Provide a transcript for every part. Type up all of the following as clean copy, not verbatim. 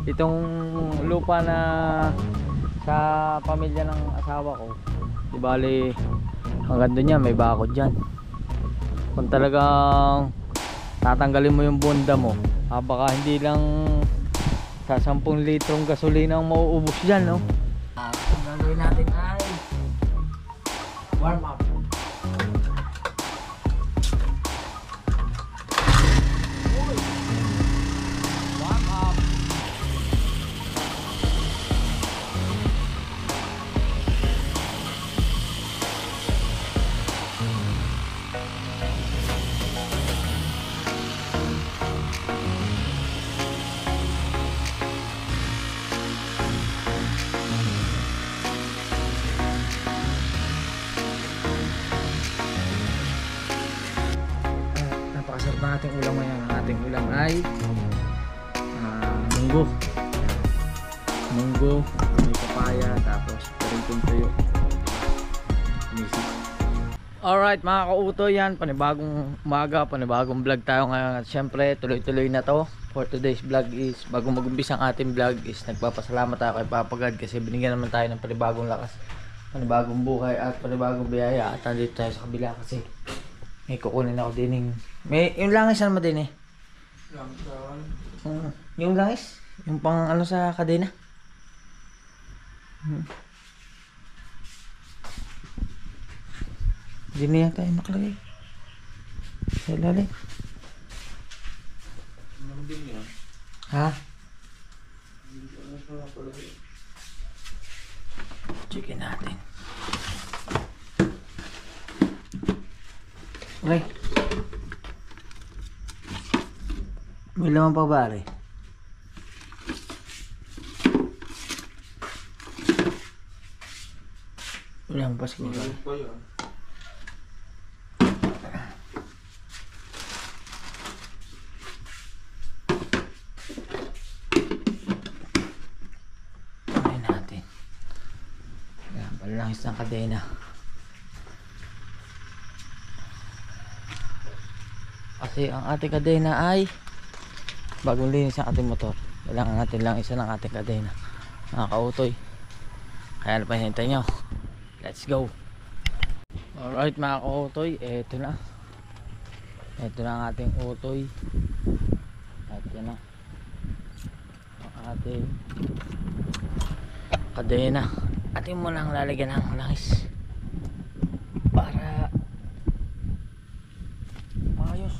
Itong lupa na sa pamilya ng asawa ko, di bali hanggang doon yan, may bakod dyan. Kung talagang tatanggalin mo yung bunda mo, baka hindi lang sa 10 litrong gasolina ang mauubos dyan, no? Ang gagawin natin ay warm up. Napakasarap na ating ulam ngayon. Ang ating ulam ay munggo, may papaya, tapos paritong tuyo. Alright mga kautoy, yan panibagong umaga, panibagong vlog tayo ngayon. At syempre tuloy-tuloy na to. For today's vlog is, bago mag-umpisa ang ating vlog is, nagpapasalamat tayo kay Papa God kasi binigyan naman tayo ng panibagong lakas, panibagong buhay at panibagong biyaya. At nandito tayo sa kabila kasi may kukunin ako din may yung langis naman din yung langis, yung pang ano sa kadena. Hindi na yan tayo nakalagay sa ilalim. Ha? Checkin natin. Okay. May laman pa ba rin? Wala pa siguro. Try natin. Yan, palangis ng kadena. Kasi ang ating kadena ay bagong linis ang ating motor. Kailangan natin lang isa ng ating kadena, mga kautoy. Kaya na pa hinintay nyo. Let's go. Alright mga kautoy, eto na ang ating utoy. At yan na ang ating kadena. Atin mo lang lalagyan ng langis para maayos.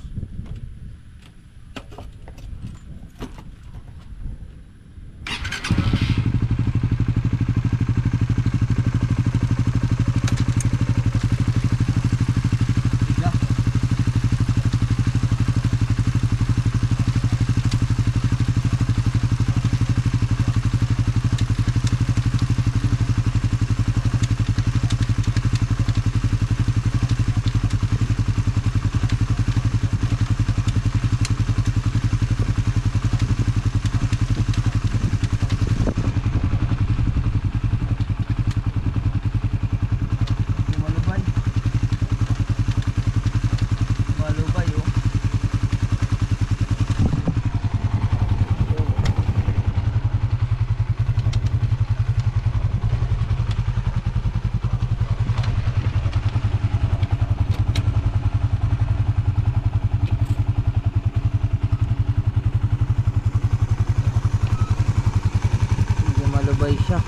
Gumalubay siya.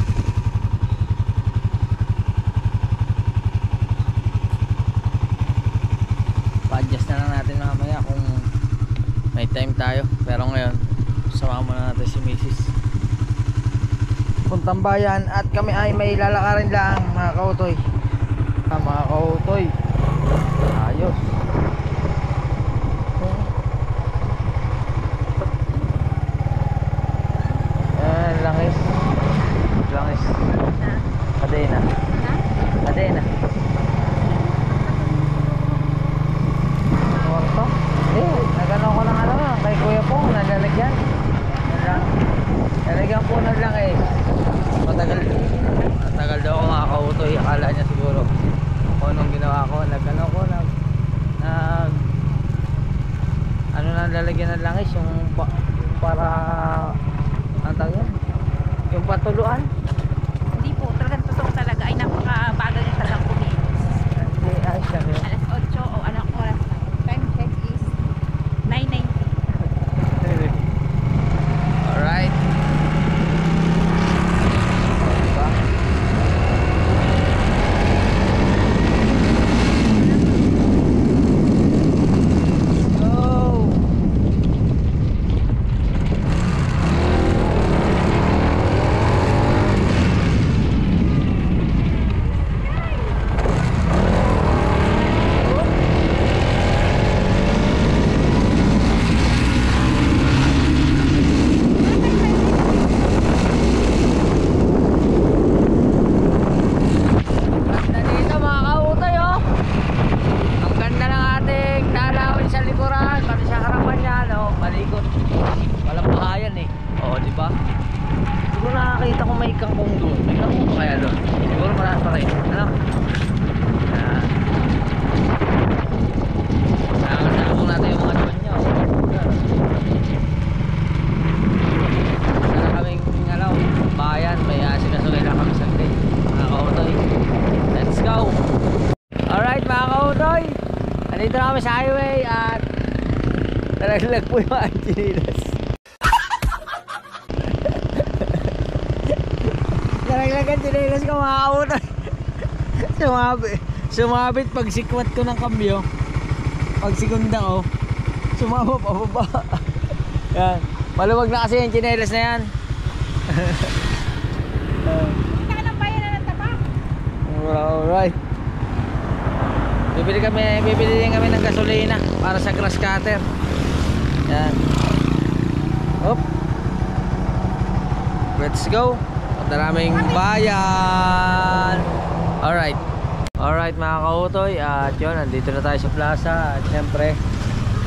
Pa-adjust na lang natin mamaya kung may time tayo. Pero ngayon, sama muna natin si Mrs. Puntang bayan at kami ay may lalakarin lang mga kautoy. Mga kautoy, ayos. Langis kadena orto nagano ko ng ano kay kuya po nalalagyan po ng langis. Matagal daw ako mga kautoy. Akala niya siguro kung anong ginawa ko, ano na lalagyan ng langis yung para ang tawag Yung patuluan? Hindi po, talagang totoo talaga. Ay, napakabagal niya talagang kumilos. Hindi, ayos lang yun. Alas 8 o anong oras na. Time check is 9:90. Alright. Diba? Let's go! Ganda dito mga kautoy oh. Ang ganda ng ating dalawin sa likuran, pati sa harapan niya, no? Malikot. Walang bahayan eh. Oo, di ba? Siguro nakakita ko may kangkong doon. May kangkong pa kaya doon? Siguro marami pa rin. Ano? Yan. Nakakasalubong natin yung mga doon niya. Oh. Sana kaming, ano, bayan. May sinasugay na kami sa day. Mga kautoy. Let's go! Alright mga kautoy, nandito na kami sa highway at nalaglag po yung Angelinas. Nalaglag ang Angelinas ko mga kautoy. Sumabit pag sikwat ko ng kambyo. Pag segunda ko, sumama pa baba. Yan. Maluwag na kasi yung chinelas na yan. Hindi ka ng bayan na ng tabak. Alright. Bibili din kami ng gasolina para sa grass cutter. Yan. Hop. Let's go. Ang daming bayan. Alright. Alright mga kautoy. At yun, nandito na tayo sa plaza. At syempre,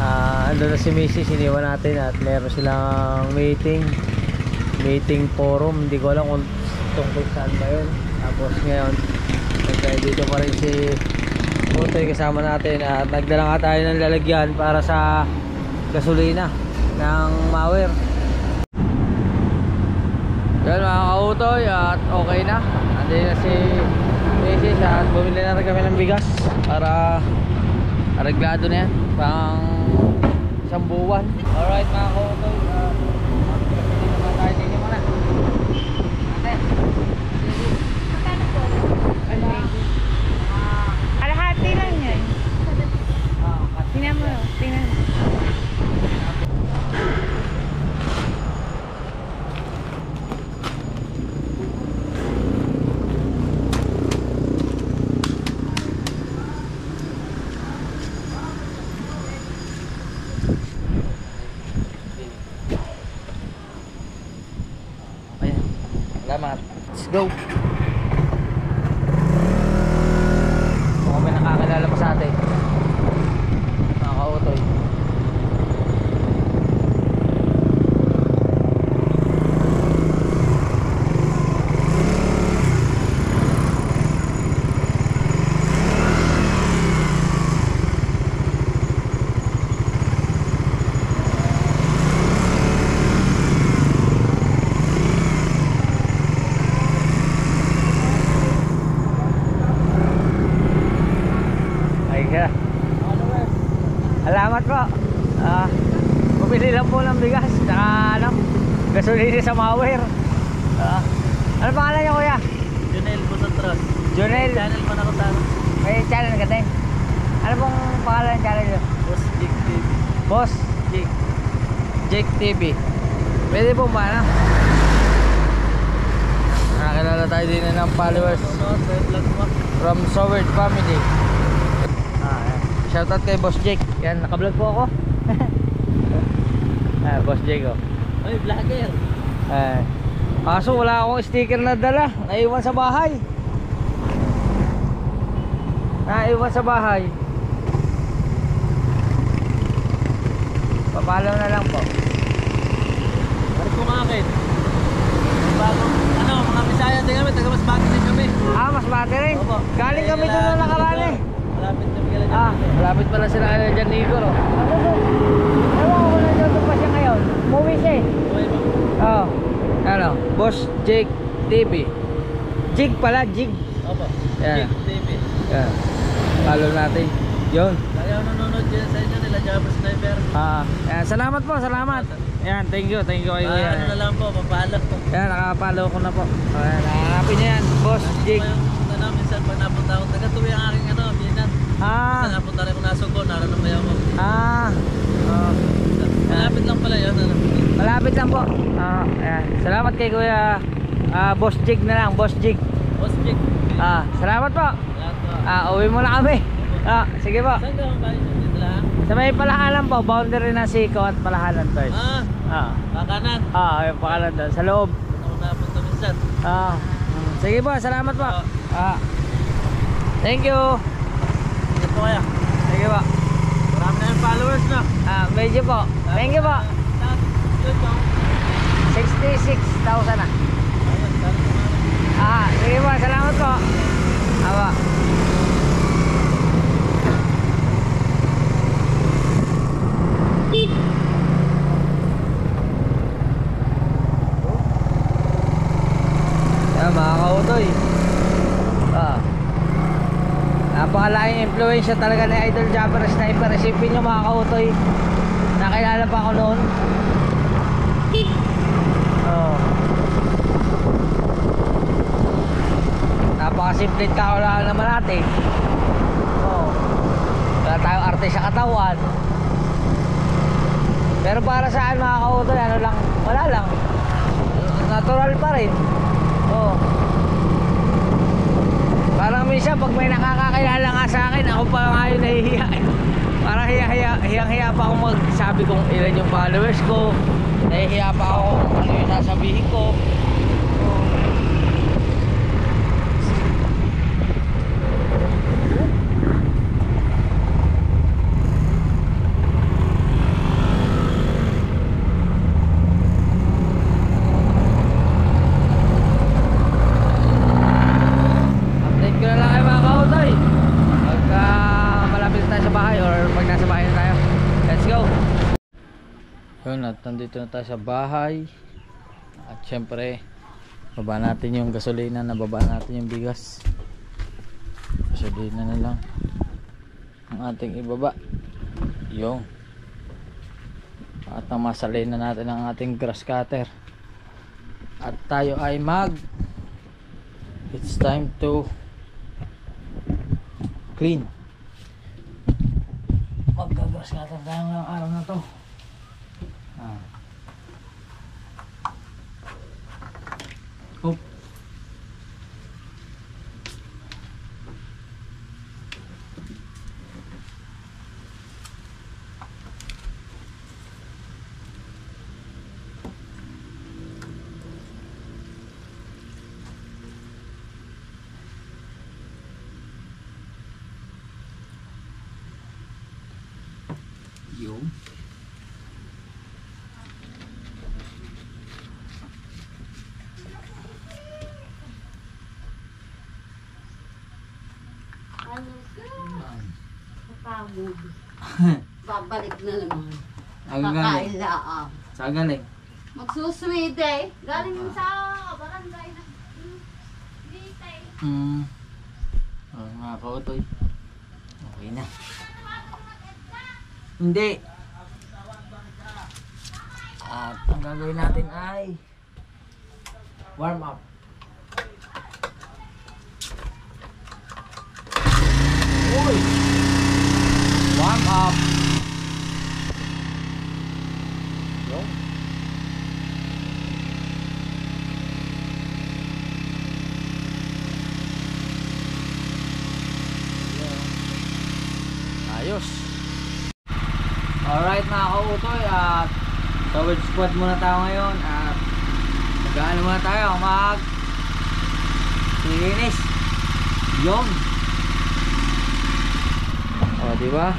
andun na si Mrs. Iniwan natin at meron silang meeting forum. Hindi ko alam kung tungkol saan ba yun. Tapos ngayon, dito pa rin si Utoy kasama natin at nagdala nga tayo ng lalagyan para sa gasolina ng Mauer. Yan mga kautoy at okay na. Andun na si Mrs. at bumili na rin kami ng bigas para areglado na yan pang isang buwan. Alright mga kautoy, dito naman tayo din yung muna. Magkano po? Kalahati lang yan. Tingnan mo. Tingnan mo. Ayan. Salamat. Let's go. Kung kami nakakilala pa sa atin, mga kautoy. Salamat po. Bumili lang po ng bigas saka ano, gasolina sa Mauer. Ano pangalan niyo kuya? Junel Busotros. Junel. Channel man ako taro. May channel ka din. Ano pong pangalan ng channel niyo? Boss Jig TV. Boss Jig. Jake TV. Pwede po ba na? Nakakilala tayo din ng followers Noon, sa vlog mo. from Soward family. Ayan. Shoutout kay Boss Jake. Yan, naka-vlog po ako. Boss Jake oh. Ay, vlogger. Kaso wala akong sticker na dala. Naiwan sa bahay. Papalaw na lang po. Balik ko nga akin. Bagong, mga Bisaya din kami, taga Masbate din kami. Masbate rin. Opo. Galing kami doon na nakaraan eh. Malapit kami kailan Malapit pala sila kay Jan Igor oh. Ewan ko kung nandiyan pa siya ngayon. Umuwi siya eh. Okay ba? Oo. Ano? Boss Jig TV. Jig pala, Jig. Opo. Yan. TV. Yan. Follow natin. Yun. Kaya nanonood dyan sa inyo nila, Java Sniper. Yan. Salamat po, salamat. Yan, thank you kay Kuya. Ano na lang po, papalo. Yan, nakapalo ko na po. Ayan, hanapin niya yan, Boss Jig. Minsan pag napunta ako, taga-tuwi ang aking binan. Minsan napunta rin ako nasugo, naroon pa ako. Malapit lang pala yun. Malapit lang po. Ayan. Salamat kay Kuya. Boss Jig na lang, Boss Jig. Boss Jig. Salamat po. Lahat po. Uwi mo na kami. Sige po. Saan ka ang bahay nyo? Dito lang? Sa may Palahanan po, boundary na Siko at Palahanan first. Kakanan. Yung pakanan doon, sa loob. Ako napunta minsan. Sige po, salamat po. Thank you. Sige po kaya. Sige po. Marami na yung followers na. Medyo po. Thank you po. 66,000 na. Sige po, salamat po. Awa. Yan mga kautoy. Napakalaking influensya talaga ni Idol Jabber Sniper. Isipin nyo mga kautoy, nakilala pa ako noon. Napakasimpleng tao lang naman natin. Wala tayong arte sa katawan. Pero para saan mga kautoy, ano lang, wala lang, natural pa rin. Parang minsan pag may nakakakilala nga sa akin, ako pa nga yung nahihiya. Parang hiyang-hiya pa akong magsabi kung ilan yung followers ko. Nahihiya pa ako kung ano yung sasabihin ko. Yun, at nandito na tayo sa bahay. At syempre, baba natin yung gasolina, nababa natin yung bigas. Gasolina na lang ang ating ibaba. Yung at namasalin na natin ang ating grass cutter. At tayo ay it's time to clean. Magga-grass cutter tayo ngayong araw na to. Oop. Yung Pagod. Babalik na naman. Kakain lang. Saan galing? Magsuswede. Galing yun sa barangay na Bitay. Mga kautoy. Okay na. Hindi. At ang gagawin natin ay warm up. Uy! Warm up. Yo. Ayos. Alright mga kautoy, at coverage squad muna tayo ngayon at mag-ano muna tayo, linis. Yung diba?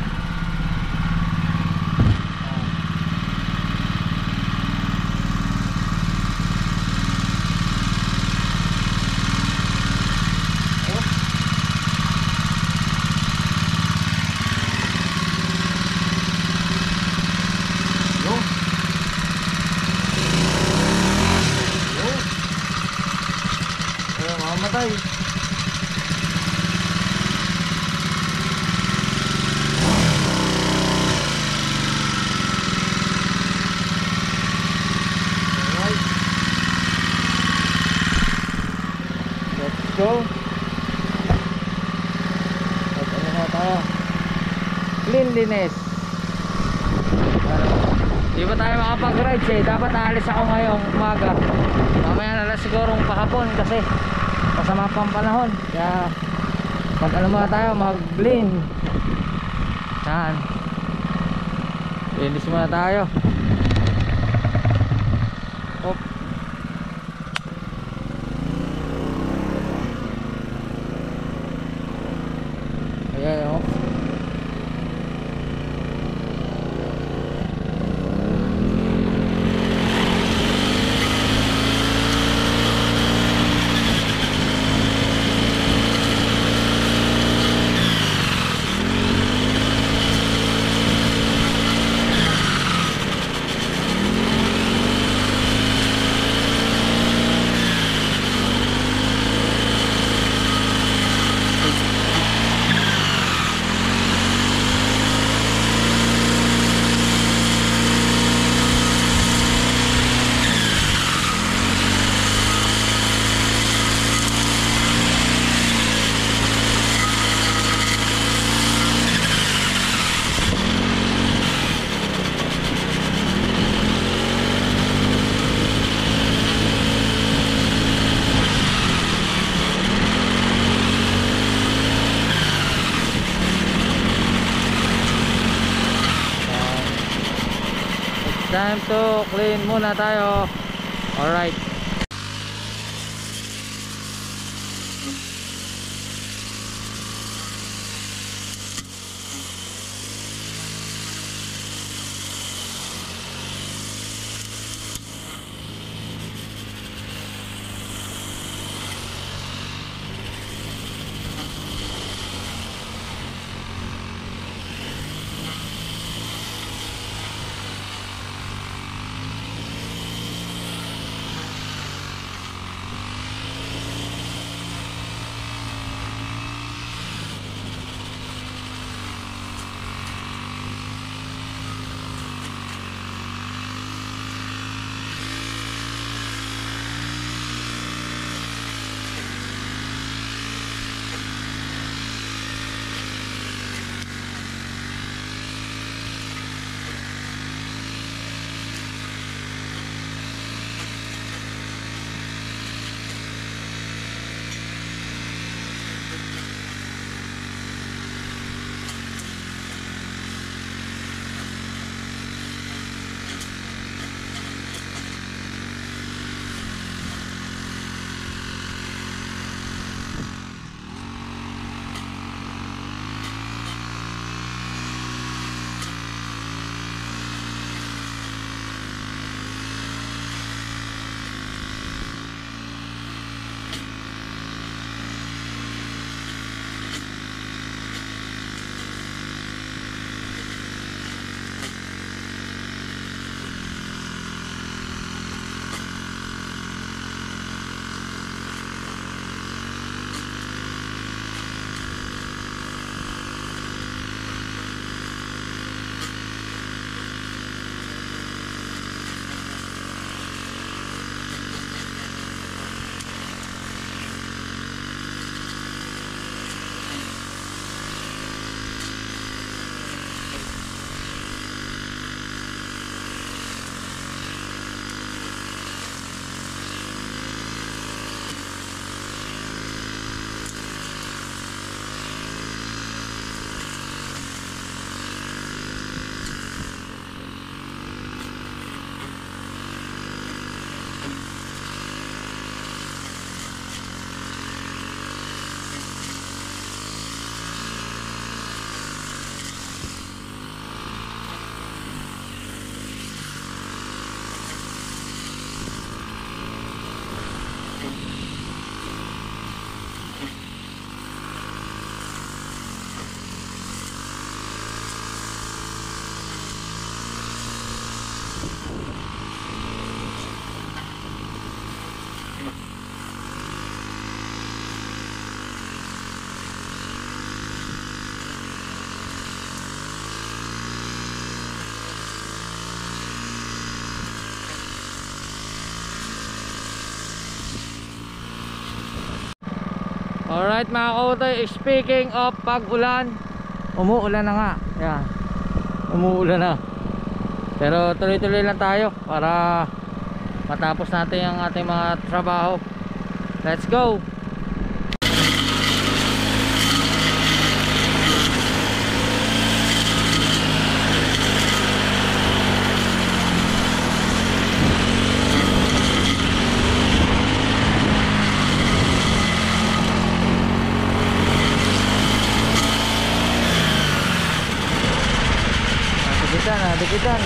patay. Alright. Let's go. At ano na tayo? Cleanliness. Di ba tayo makapag-rides eh? Dapat aalis ako ngayong umaga. Mamaya na lang sigurong pahapon kasi masama pang panahon. Kaya pag ano muna tayo, mag-clean. Saan? Linis muna tayo. Op. Ayan o. Time to clean muna tayo. Alright. Alright mga kautoy, speaking of pag-ulan, umuulan na nga. Yan. Umuulan na. Pero tuloy-tuloy lang tayo para matapos natin ang ating mga trabaho. Let's go. Dikitan.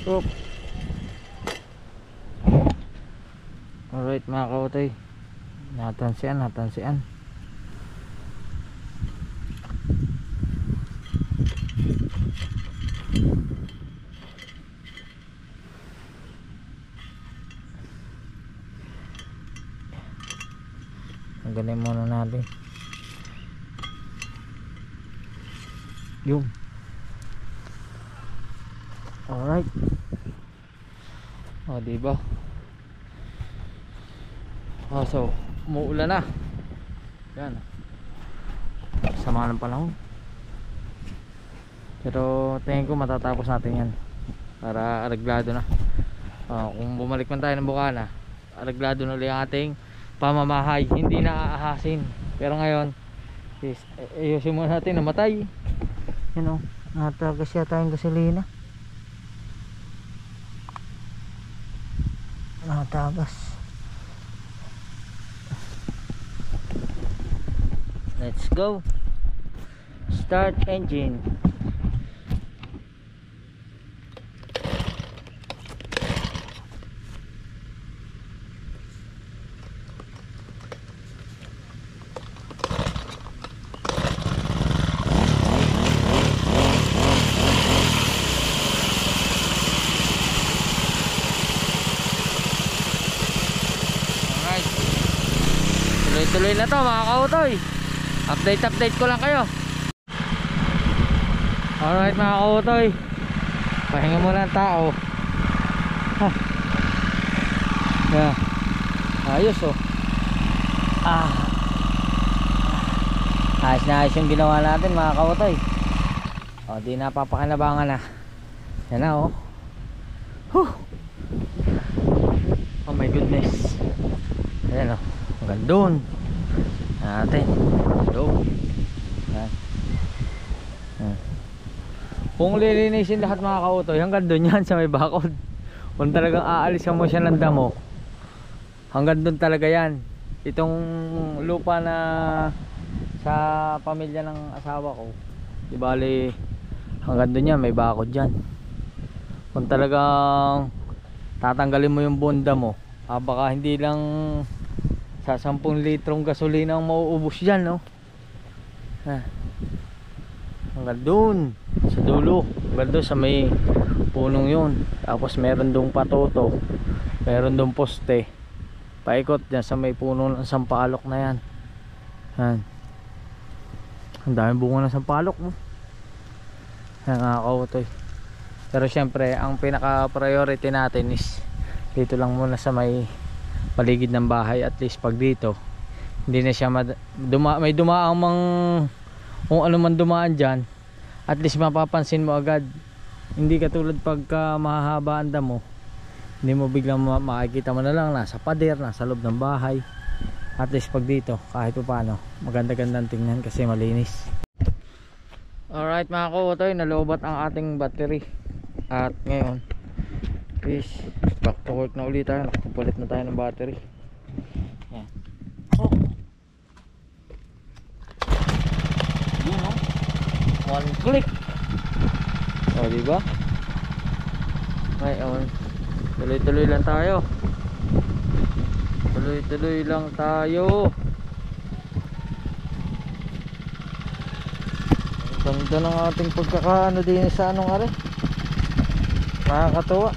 Oop. Alright mga kautoy, natansian. Ganin muna natin yung alright. O diba, so umuulan na yan, sama ng panahon, pero tingin ko matatapos natin yan para areglado na. Kung bumalik man tayo ng Bukana, areglado na ulit ang ating pamamahay, hindi na aahasin. Pero ngayon ayusin muna natin, namatay yun o, natagas yata yung gasolina, natagas. Let's go, start engine. Tuloy na to mga kautoy, update ko lang kayo. Alright mga kautoy, pahinga muna ang tao. Yeah. Ayos oh. Ayos na ayos yung ginawa natin mga kautoy. Di napapakinabangan na. Yan na oh. Oh my goodness. Ayan oh, hanggang doon natin. So, yan. Kung lilinisin lahat mga kautoy, hanggang doon yan sa may bakod. Kung talagang aalisan mo siya ng damo, hanggang doon talaga yan. Itong lupa na sa pamilya ng asawa ko, di bali hanggang doon yan, may bakod dyan. Kung talagang tatanggalin mo yung bonda mo, baka hindi lang sa 10 litrong gasolina ang mauubos dyan, no? Hanggang doon sa dulo, hanggang doon sa may punong yun. Tapos meron doong patoto, meron doong poste, paikot dyan sa may puno ng sampalok na yan. Ang daming bunga ng sampalok mo. Nakakautoy. Pero syempre ang pinaka priority natin is dito lang muna sa may paligid ng bahay. At least pag dito hindi na siya may dumaang kung ano man dumaan dyan, at least mapapansin mo agad. Hindi katulad pagka mahahaba ang damo, hindi mo biglang makikita mo na lang nasa pader, nasa loob ng bahay. At least pag dito kahit pa paano maganda-gandang tingnan kasi malinis. Alright mga kautoy, nalobat ang ating battery. At ngayon is back to work na ulit tayo. Nakapalit na tayo ng battery. Yan. Oh. Yun oh. One click. O diba? Ngayon tuloy-tuloy lang tayo. Tuloy-tuloy lang tayo. Ganda ng ating pagkakaano din sa anong are. Nakakatuwa.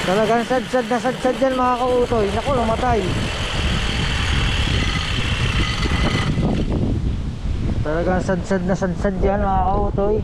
Talagang sadsad na sadsad yan mga kautoy. Naku, namatay. Talagang sadsad na sadsad yan mga kautoy.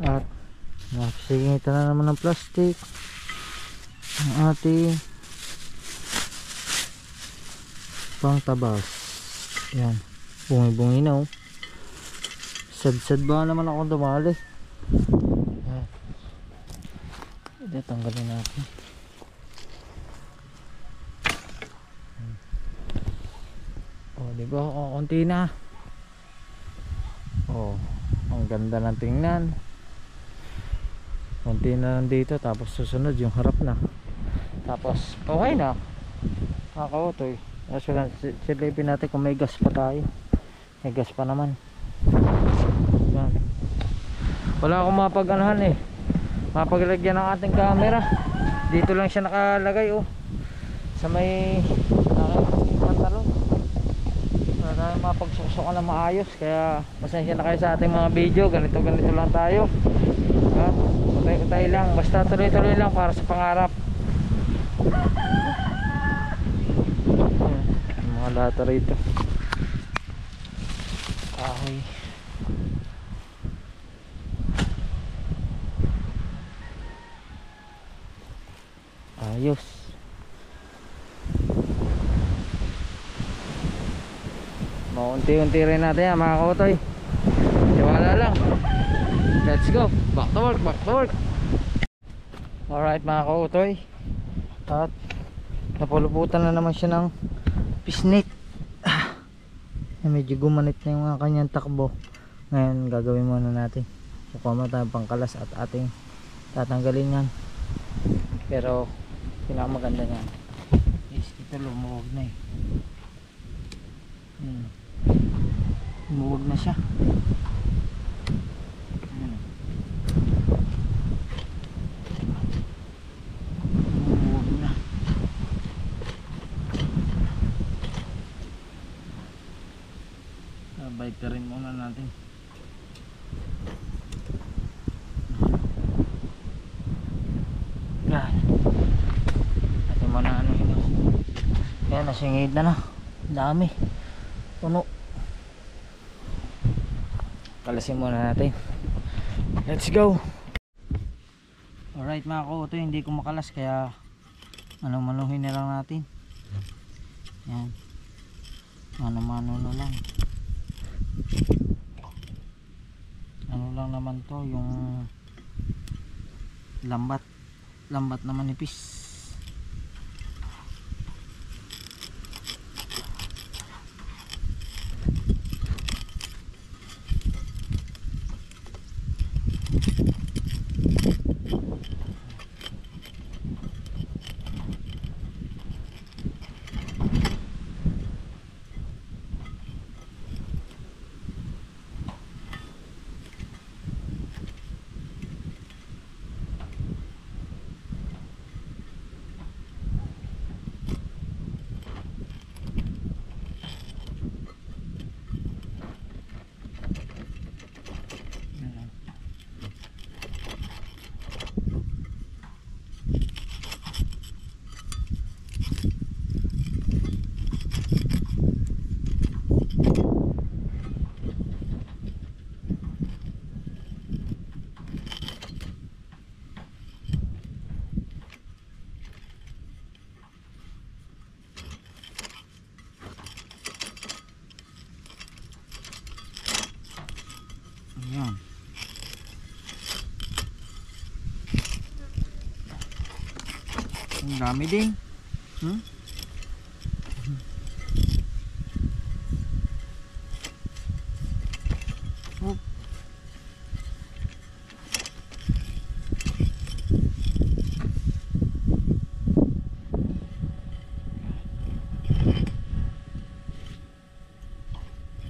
At napisingitan na naman ng plastic ang ating pangtabas. Yan, bungi-bungi na oh. Sad-sad ba naman ako dumali. Ito, tanggalin natin. Oh, di ba? Oh, konti na. Oh, ang ganda ng tingnan. Konti na lang dito, tapos susunod yung harap na. Tapos okay na. Nakakautoy. Kaso lang silipin natin kung may gas pa tayo. May gas pa naman. Yan. Wala akong mapag-anahan eh, mapaglagyan ng ating camera. Dito lang siya nakalagay oh, sa may aking pantalon. Wala tayong mapagsuksok na maayos. Kaya pasensya na kayo sa ating mga video. Ganito lang tayo. Utay lang, basta tuloy-tuloy lang para sa pangarap. Mga lata rito. Kahoy. Ayos. Maunti-unti rin natin yan mga kautoy. Tiwala lang. Let's go. Back to work, back to work. Alright mga kautoy. At napuluputan na naman siya ng pisnit. Medyo gumanit na yung kanyang takbo. Ngayon gagawin muna natin. Kukuha mo tayong pangkalas at ating tatanggalin yan. Pero pinakamaganda niyan is ito, lumuwag na eh. Lumuwag na siya. Lumuwag na. Balik na rin muna natin. Yan. Ito muna ano yun. Yan, nasingid na. Dami. Puno. Kalasin muna natin. Let's go. Alright mga kauto, hindi ko makalas kaya manuhin na lang natin. Yan. Mano-mano na lang. Ano lang naman to, yung lambat na manipis. Ayan. Ang dami din. Oh.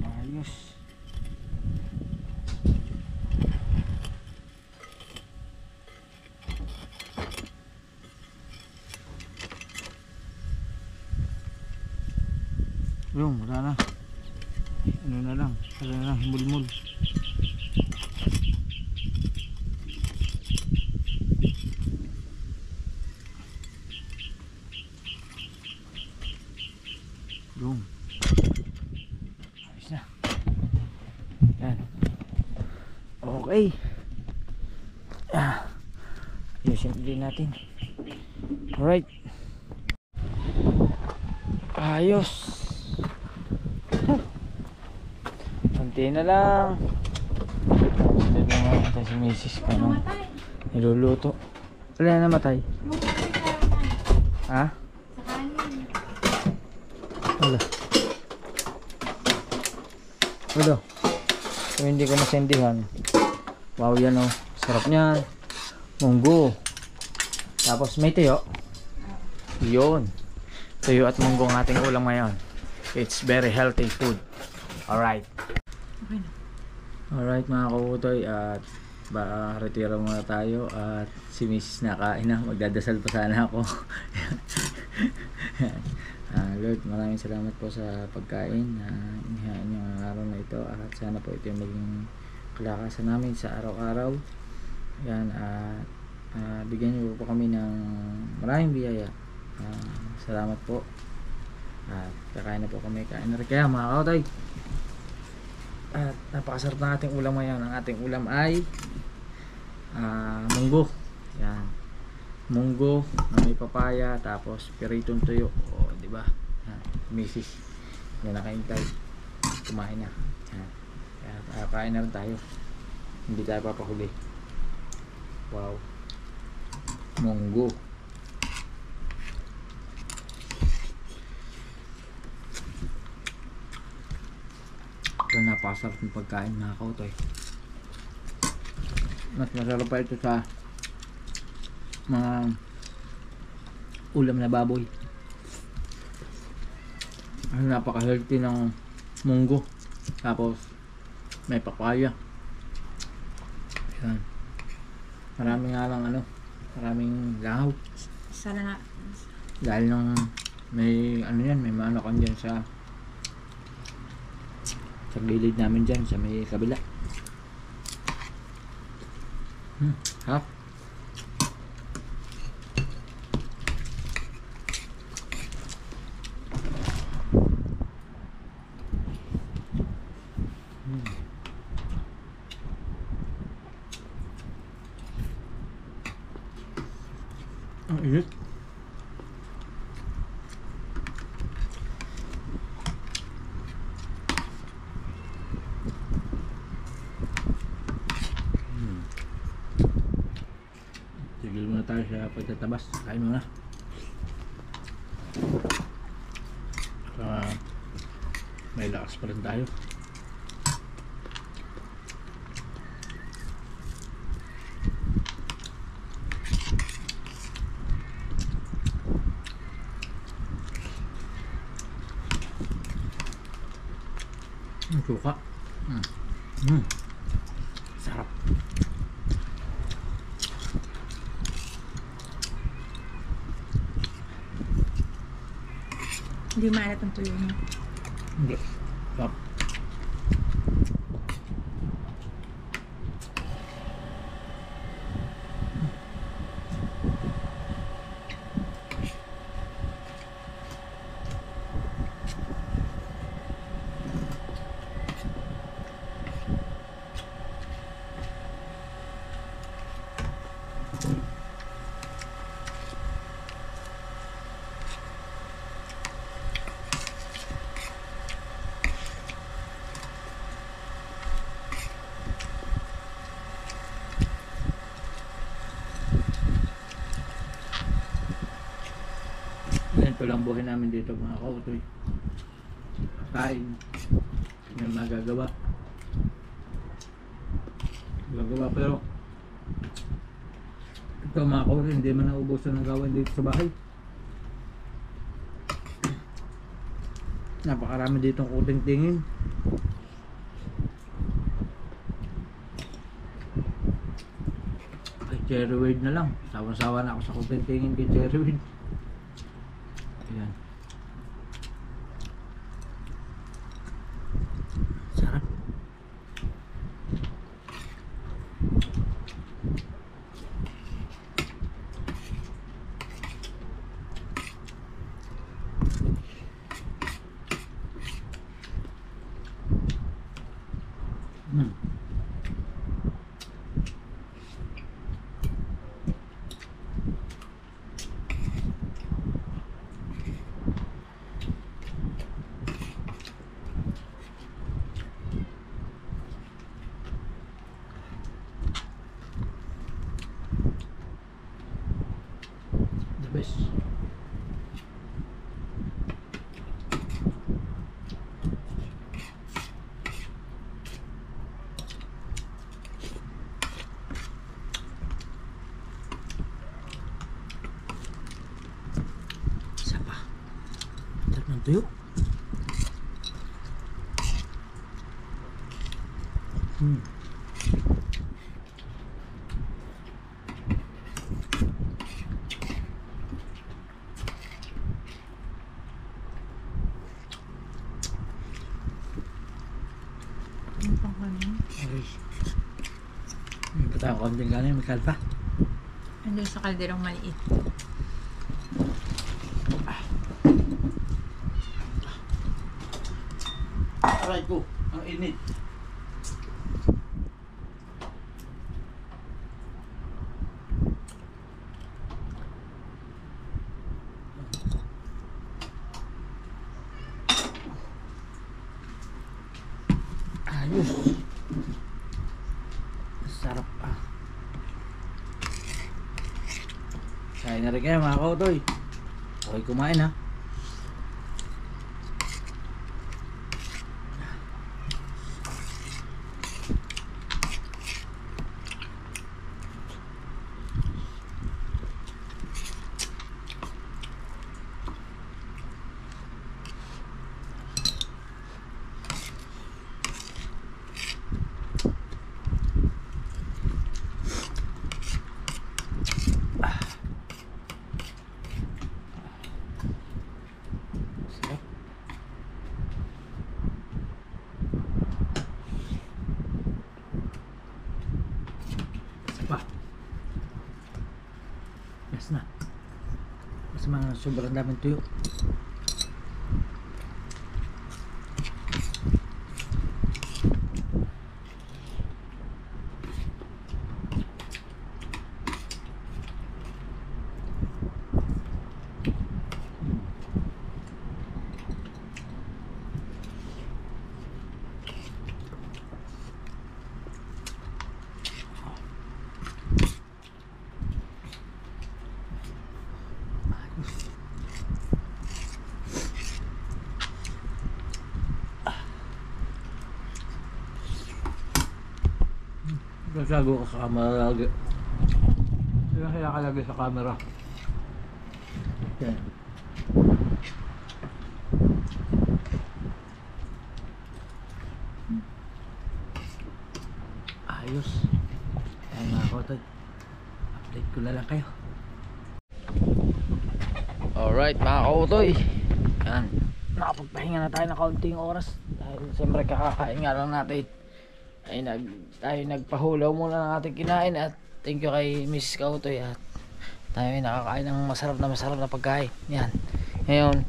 Ayos. Yung, wala na. Ano na lang, wala na, mulmul. Yung. Ayos na. Yan. Okay. Ayusin din natin. Alright. Ayos. Konti na lang. Hindi naman natin si Mrs. kung ano niluluto. Wala na namatay. Ha? Sa kanin. Wala. Wala. Kung hindi ko masendihan. Wow, yan o. Sarap niyan. Munggo. Tapos may tuyo. Yun. Tuyo at munggo ang ating ulam ngayon. It's very healthy food. Alright. Alright mga kautoy. At retiro muna tayo. At si Mrs. nakain na. Magdadasal pa sana ako. Lord, maraming salamat po sa pagkain na inihain niyo ang araw na ito. At sana po ito yung maging kalakasan namin sa araw-araw. Yan. At bigyan niyo po kami ng maraming biyaya. Salamat po. At kakain na po kami. Kain na rin kaya mga kautoy. At napakasarap na ating ulam ngayon. Ang ating ulam ay munggo. Yan. Munggo na may papaya. Tapos piritong tuyo. O, diba? Mrs. Yan nakaintay. Kumain na. Yan. Kaya kain na rin tayo. Hindi tayo papahuli. Wow. Munggo. Ito napakasarap ng pagkain mga kautoy. Mas masarap pa ito sa mga ulam na baboy. Napaka-healthy ng munggo. Tapos may papaya. Yan. Maraming nga lang maraming langaw. Sana nga. Dahil nung may may manakan dyan sa gilid namin dyan sa may kabila. Harap. Ang init. Tigil muna tayo sa pagtatabas. Kain muna. Para may lakas pa rin tayo. Suka. Sarap. Hindi maalat ang tuyo mo. Hindi. Sarap. Ito lang buhay namin dito mga kautoy. Kain. May magagawa. Pero ito mga kautoy, hindi man naubusan ng gawain dito sa bahay. Napakarami dito ng kuting tingin. Kay Cherry Wade na lang. Sawa-sawa na ako sa kuting tingin kay Cherry Wade. Ayan. Sarap. tuyo. Ano pang kanin? Okay. May patay ako konting kanin, may kalpa. Andun sa kalderong maliit. Aray ko, ang init. Ayos. Sarap ah. Kain na rin kayo mga kautoy. Okay kumain ha. Sarap. Isa pa. Yes na. Mas mga sobrang daming tuyo. Gago ka sa camera lagi. Kaya ka lagi sa camera. Okay. Ayos. Ayan mga kautoy. Update ko na lang kayo. Alright mga kautoy. Yan. Nakapagpahinga na tayo ng kaunting oras. Dahil siyempre kakakain nga lang natin. Ay tayo nagpahulaw muna ng ating kinain. At thank you kay Miss Kautoy. At tayo ay nakakain ng masarap na pagkain. Yan. Ngayon,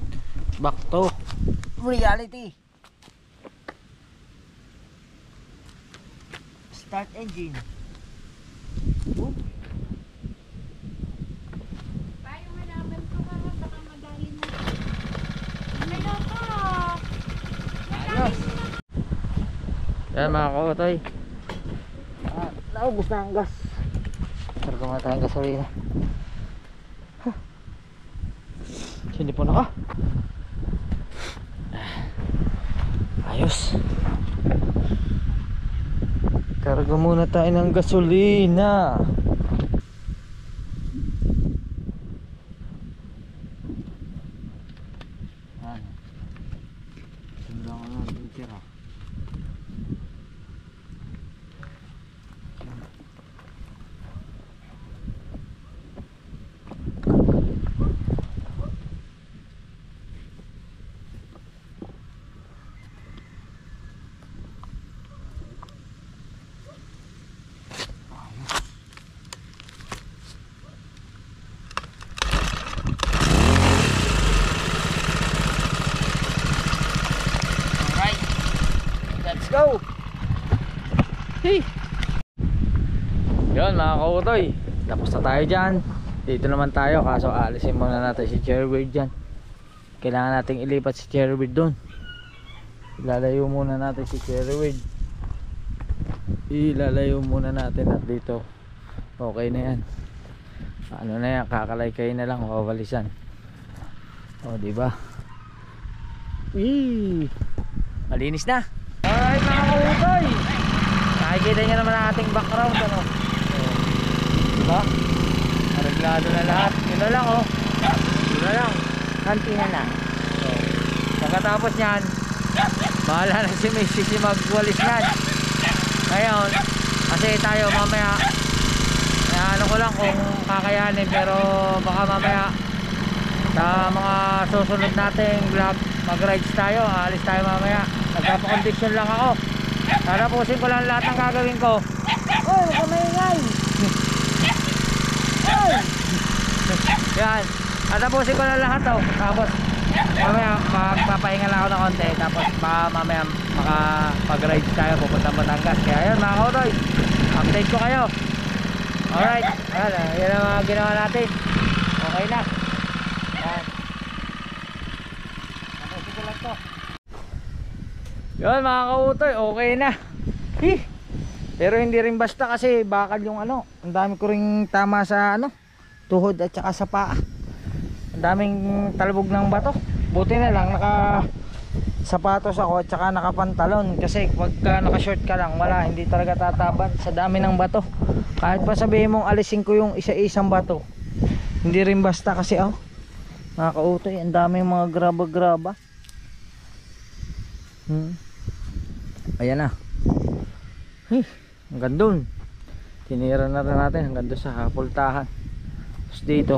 back to reality. Start engine. Boom. Tayo malaban ko ka, baka madali mo. Ano ka? Ayos. Yan mga kautoy. Naubos na ang gas. Sarga muna tayong gasolina. Hindi po na ka. Ayos. Karga muna tayo ng gasolina. Ano? Tingnan ko lang yung tira. Let's go! Hey! Yun mga kautoy, tapos na tayo dyan. Dito naman tayo, kaso alisin muna natin si Chairway dyan. Kailangan nating ilipat si Chairway doon. Ilalayo muna natin si Chairway. Ilalayo muna natin at dito. Okay na yan. Ano na yan, kakalaykay na lang, wawalisan. O diba? Malinis na. Alright mga kautoy, nakikita nyo naman ang ating background ano? Diba? Nareglado na lahat. Yun na lang oh. Yun na lang. Kanti na lang. Pagkatapos nyan, bahala na si Mrs. si magwalis yan. Ngayon, kasi tayo mamaya, ano ko lang kung kakayanin, pero baka mamaya sa mga susunod nating vlog, mag-rides tayo, aalis tayo mamaya. Nagpapakondisyon lang ako. Tatapusin ko lang lahat ng gagawin ko. Oy, baka maingay. Oy. Yan, tatapusin ko lang lahat to. Tapos mamaya magpapahinga lang ako ng konti. Tapos mamaya makapag-rides tayo pupuntang Batangas. Kaya yun mga kautoy, update ko kayo. Alright, yan ang mga ginawa natin. Okay na. Yan, tapusin ko lang to. Yun mga kautoy, okay na. Pero hindi rin basta kasi bakal yung ano. Ang dami ko ring tama sa ano, tuhod at saka sa paa. Ang daming talbog ng bato. Buti na lang naka sapatos ako at saka nakapantalon. Kasi pagka naka short ka lang, wala, hindi talaga tataban sa dami ng bato. Kahit pa sabihin mong alisin ko yung isa-isang bato, hindi rin basta kasi mga kautoy, ang daming mga graba-graba. Ayan na. Hanggang dun tinira na rin natin, hanggang dun sa pultahan. Tapos dito,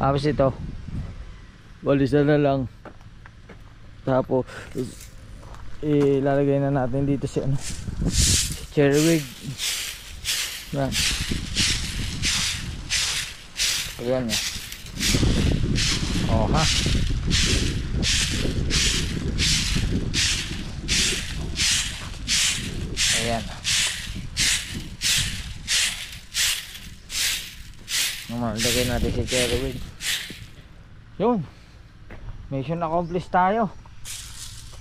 tapos ito balisan na lang. Tapos ilalagay na natin dito si ano, si cherry wig. Yan. Ayan niya. Ha. Ayan. Lagay natin si cherry wig. Yun, mission accomplished tayo.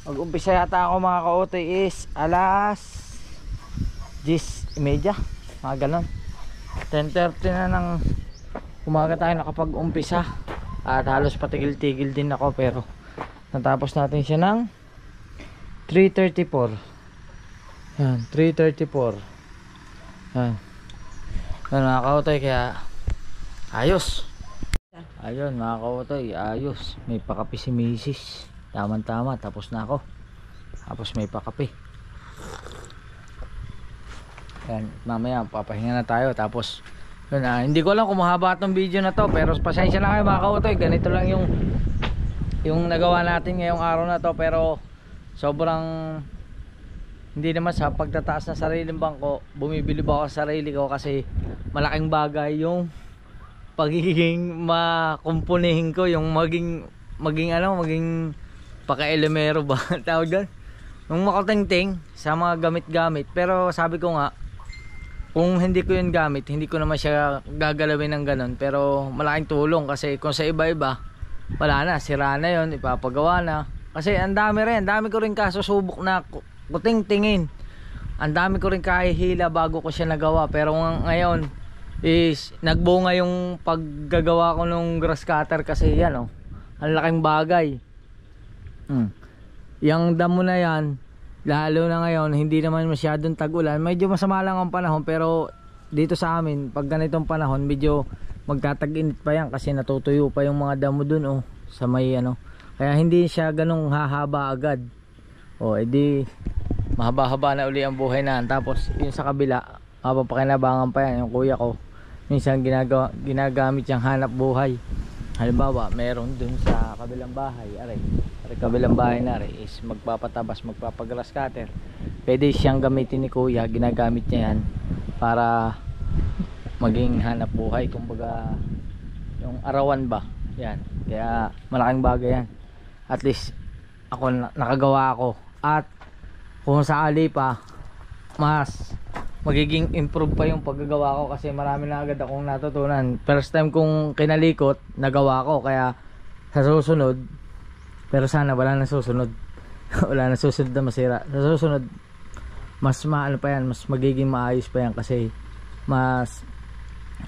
Mag-umpisa yata ako mga kautoy is alas 10:30, mga ganon. 10:30 na ng umaga tayo nakapag-umpisa. At halos patigil-tigil din ako, pero natapos natin siya ng 3:34. Yan, 3:34. Yan mga kautoy, kaya ayos. Ayun mga kautoy, ayos. May pakapi si Mrs. Tama-tama, tapos na ako. Tapos may pakapi. Yan, mamaya papahinga na tayo. Tapos yun, hindi ko alam kung mahaba itong video na to, pero pasensya na kayo mga kautoy. Ganito lang yung nagawa natin ngayong araw na to. Pero sobrang hindi naman sa pagtataas ng sariling bangko, bumibili ba ako sa sarili ko, kasi malaking bagay yung pagiging makumpunihin ko, yung maging paka-elemero ba tawag doon, yung makatingting sa mga gamit-gamit. Pero sabi ko nga, kung hindi ko yun gamit, hindi ko naman siya gagalawin ng ganun. Pero malaking tulong, kasi kung sa iba-iba, wala na, sira na yun, ipapagawa na. Kasi ang dami ko rin kasusubok na kutingtingin, ang dami ko rin kahihila bago ko siya nagawa. Pero ngayon is nagbunga yung paggagawa ko nung grass cutter, kasi yan ang laking bagay. Yung damo na yan, lalo na ngayon, hindi naman masyadong tag-ulan. Medyo masama lang ang panahon, pero dito sa amin pag ganitong panahon medyo magtatag-init pa yan, kasi natutuyo pa yung mga damo dun sa may ano. Kaya hindi siya ganong hahaba agad. Edi mahaba-haba na uli ang buhay na. Tapos yung sa kabila, mapapakinabangan pa yan. Yung kuya ko minsan ginagamit yung hanap buhay. Halimbawa, meron dun sa kabilang bahay, kabilang bahay na is magpapatabas, magpapagrass cutter. Pwede siyang gamitin ni kuya, ginagamit niya yan para maging hanap buhay, kumbaga yung arawan ba yan. Kaya malaking bagay yan. At least ako nakagawa ako, at kung sakali pa mas magiging improve pa yung paggagawa ko, kasi marami na agad akong natutunan. First time kong kinalikot, nagawa ko. Kaya sa susunod, pero sana wala na susunod wala na susunod na masira. Sa susunod, mas maano pa yan, mas magiging maayos pa yan, kasi mas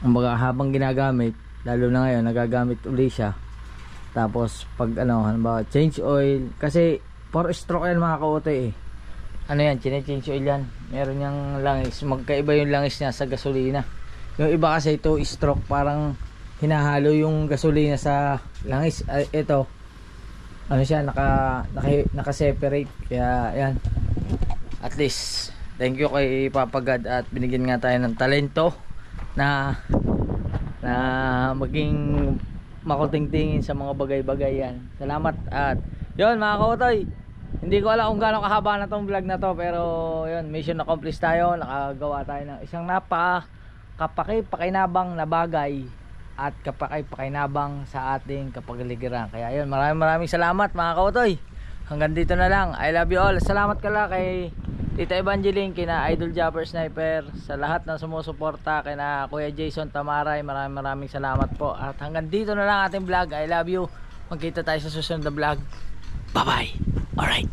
habang ginagamit, lalo na ngayon nagagamit uli siya. Tapos pag halimbawa change oil, kasi 4 stroke yan mga kautoy yan, change oil yan. Meron niyang langis, magkaiba yung langis niya sa gasolina. Yung iba kasi 2 stroke, parang hinahalo yung gasolina sa langis. Ito ano siya, naka-separate. Kaya yan. At least thank you kay Papa God at binigyan nga tayo ng talento na maging makutingtingin sa mga bagay-bagay yan. Salamat. At yun mga kautoy, hindi ko alam kung gaano kahaba na tong vlog na to, pero yun, mission accomplished tayo. Nakagawa tayo ng isang pakinabang na bagay at pakinabang sa ating kapaligiran. Kaya yun, maraming salamat mga kautoy. Hanggang dito na lang. I love you all. Salamat kala kay Tita Evangeline, kina Idol Japper Sniper, sa lahat ng sumusuporta, kina Kuya Jason Tamaray, maraming salamat po. At hanggang dito na lang ating vlog. I love you. Magkita tayo sa susunod na vlog. Bye bye. Alright.